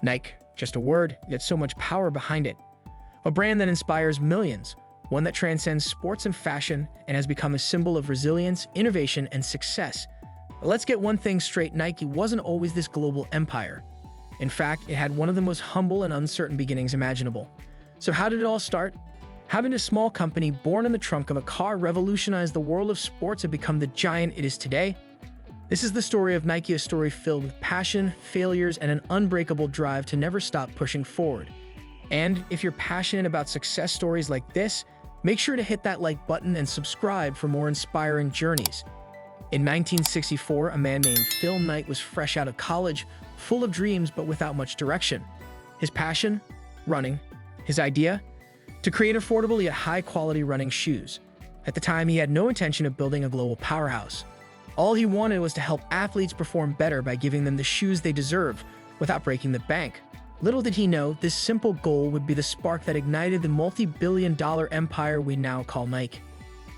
Nike, just a word, yet so much power behind it. A brand that inspires millions, one that transcends sports and fashion and has become a symbol of resilience, innovation, and success. But let's get one thing straight, Nike wasn't always this global empire. In fact, it had one of the most humble and uncertain beginnings imaginable. So how did it all start? Having a small company born in the trunk of a car revolutionized the world of sports and become the giant it is today. This is the story of Nike, a story filled with passion, failures, and an unbreakable drive to never stop pushing forward. And if you're passionate about success stories like this, make sure to hit that like button and subscribe for more inspiring journeys. In 1964, a man named Phil Knight was fresh out of college, full of dreams but without much direction. His passion? Running. His idea? To create affordable yet high-quality running shoes. At the time, he had no intention of building a global powerhouse. All he wanted was to help athletes perform better by giving them the shoes they deserve without breaking the bank. Little did he know, this simple goal would be the spark that ignited the multi-billion-dollar empire we now call Nike.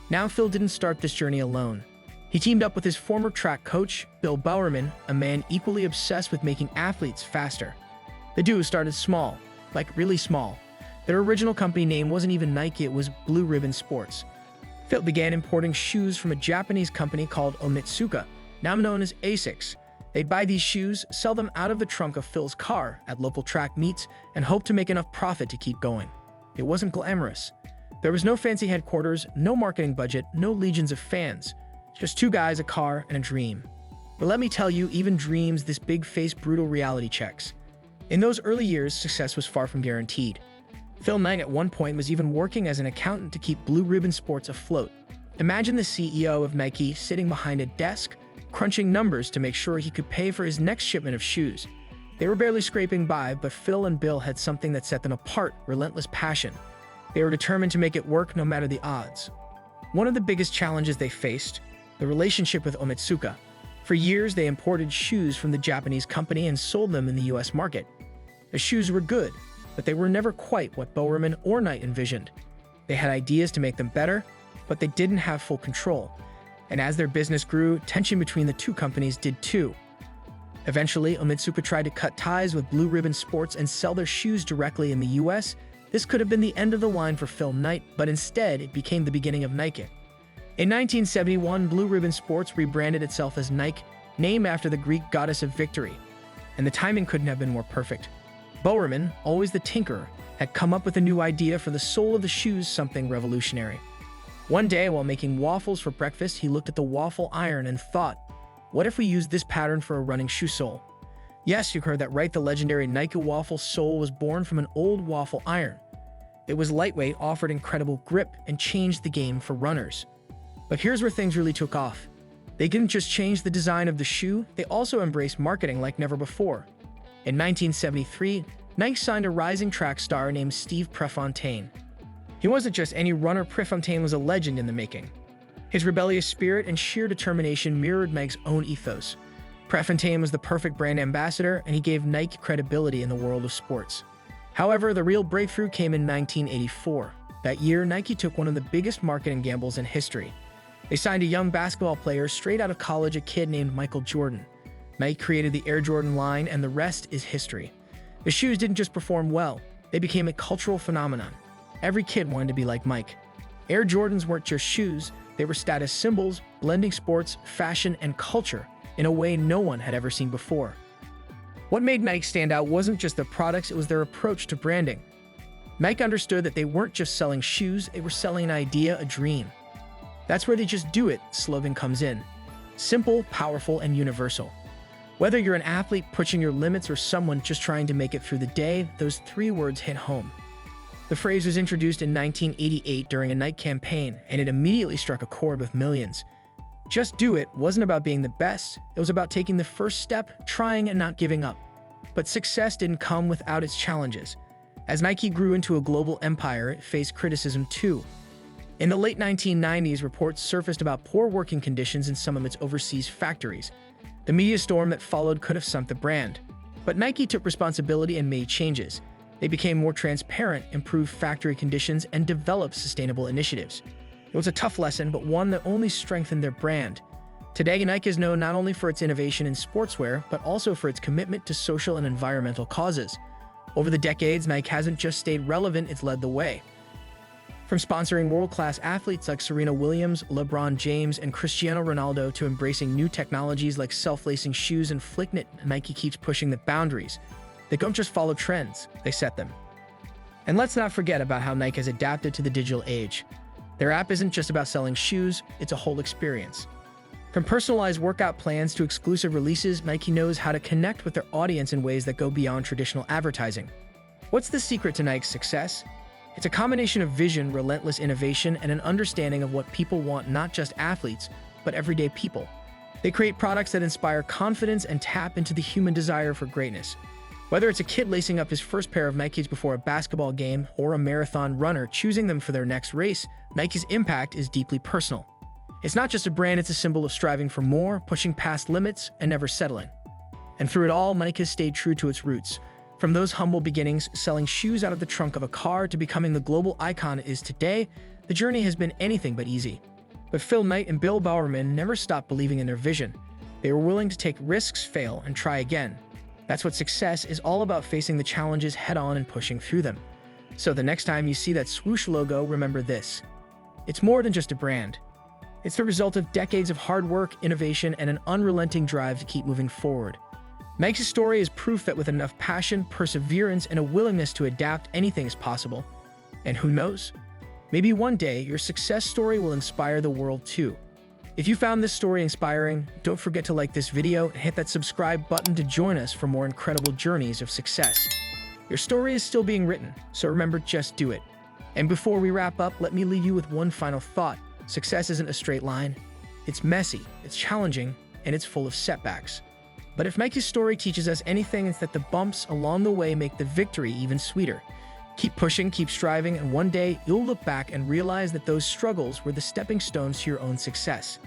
Now, Phil didn't start this journey alone. He teamed up with his former track coach, Bill Bowerman, a man equally obsessed with making athletes faster. The duo started small, like really small. Their original company name wasn't even Nike, it was Blue Ribbon Sports. Phil began importing shoes from a Japanese company called Onitsuka, now known as ASICS. They'd buy these shoes, sell them out of the trunk of Phil's car at local track meets, and hope to make enough profit to keep going. It wasn't glamorous. There was no fancy headquarters, no marketing budget, no legions of fans. Just two guys, a car, and a dream. But let me tell you, even dreams, this big face brutal reality checks. In those early years, success was far from guaranteed. Phil Knight at one point was even working as an accountant to keep Blue Ribbon Sports afloat. Imagine the CEO of Nike sitting behind a desk, crunching numbers to make sure he could pay for his next shipment of shoes. They were barely scraping by, but Phil and Bill had something that set them apart: relentless passion. They were determined to make it work no matter the odds. One of the biggest challenges they faced: the relationship with Onitsuka. For years, they imported shoes from the Japanese company and sold them in the US market. The shoes were good, but they were never quite what Bowerman or Knight envisioned. They had ideas to make them better, but they didn't have full control. And as their business grew, tension between the two companies did too. Eventually, Onitsuka tried to cut ties with Blue Ribbon Sports and sell their shoes directly in the US. This could have been the end of the line for Phil Knight, but instead, it became the beginning of Nike. In 1971, Blue Ribbon Sports rebranded itself as Nike, named after the Greek goddess of victory. And the timing couldn't have been more perfect. Bowerman, always the tinkerer, had come up with a new idea for the sole of the shoes, something revolutionary. One day, while making waffles for breakfast, he looked at the waffle iron and thought, what if we used this pattern for a running shoe sole? Yes, you heard that right, the legendary Nike waffle sole was born from an old waffle iron. It was lightweight, offered incredible grip, and changed the game for runners. But here's where things really took off. They didn't just change the design of the shoe, they also embraced marketing like never before. In 1973, Nike signed a rising track star named Steve Prefontaine. He wasn't just any runner, Prefontaine was a legend in the making. His rebellious spirit and sheer determination mirrored Nike's own ethos. Prefontaine was the perfect brand ambassador, and he gave Nike credibility in the world of sports. However, the real breakthrough came in 1984. That year, Nike took one of the biggest marketing gambles in history. They signed a young basketball player straight out of college, a kid named Michael Jordan. Nike created the Air Jordan line, and the rest is history. The shoes didn't just perform well, they became a cultural phenomenon. Every kid wanted to be like Mike. Air Jordans weren't just shoes, they were status symbols, blending sports, fashion, and culture in a way no one had ever seen before. What made Nike stand out wasn't just their products, it was their approach to branding. Nike understood that they weren't just selling shoes, they were selling an idea, a dream. That's where they just do it slogan comes in. Simple, powerful, and universal. Whether you're an athlete pushing your limits or someone just trying to make it through the day, those three words hit home. The phrase was introduced in 1988 during a Nike campaign, and it immediately struck a chord with millions. Just do it wasn't about being the best, it was about taking the first step, trying and not giving up. But success didn't come without its challenges. As Nike grew into a global empire, it faced criticism too. In the late 1990s, reports surfaced about poor working conditions in some of its overseas factories. The media storm that followed could have sunk the brand. But Nike took responsibility and made changes. They became more transparent, improved factory conditions, and developed sustainable initiatives. It was a tough lesson, but one that only strengthened their brand. Today, Nike is known not only for its innovation in sportswear, but also for its commitment to social and environmental causes. Over the decades, Nike hasn't just stayed relevant, it's led the way. From sponsoring world-class athletes like Serena Williams, LeBron James, and Cristiano Ronaldo to embracing new technologies like self-lacing shoes and Flicknit, Nike keeps pushing the boundaries. They don't just follow trends, they set them. And let's not forget about how Nike has adapted to the digital age. Their app isn't just about selling shoes, it's a whole experience. From personalized workout plans to exclusive releases, Nike knows how to connect with their audience in ways that go beyond traditional advertising. What's the secret to Nike's success? It's a combination of vision, relentless innovation, and an understanding of what people want, not just athletes, but everyday people. They create products that inspire confidence and tap into the human desire for greatness. Whether it's a kid lacing up his first pair of Nikes before a basketball game or a marathon runner choosing them for their next race, Nike's impact is deeply personal. It's not just a brand, it's a symbol of striving for more, pushing past limits, and never settling. And through it all, Nike has stayed true to its roots. From those humble beginnings, selling shoes out of the trunk of a car, to becoming the global icon it is today, the journey has been anything but easy. But Phil Knight and Bill Bowerman never stopped believing in their vision. They were willing to take risks, fail, and try again. That's what success is all about, facing the challenges head-on and pushing through them. So the next time you see that swoosh logo, remember this. It's more than just a brand. It's the result of decades of hard work, innovation, and an unrelenting drive to keep moving forward. Nike's story is proof that with enough passion, perseverance, and a willingness to adapt, anything is possible. And who knows? Maybe one day, your success story will inspire the world too. If you found this story inspiring, don't forget to like this video and hit that subscribe button to join us for more incredible journeys of success. Your story is still being written, so remember, just do it. And before we wrap up, let me leave you with one final thought. Success isn't a straight line. It's messy, it's challenging, and it's full of setbacks. But if Nike's story teaches us anything, it's that the bumps along the way make the victory even sweeter. Keep pushing, keep striving, and one day you'll look back and realize that those struggles were the stepping stones to your own success.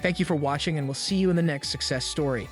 Thank you for watching, and we'll see you in the next success story.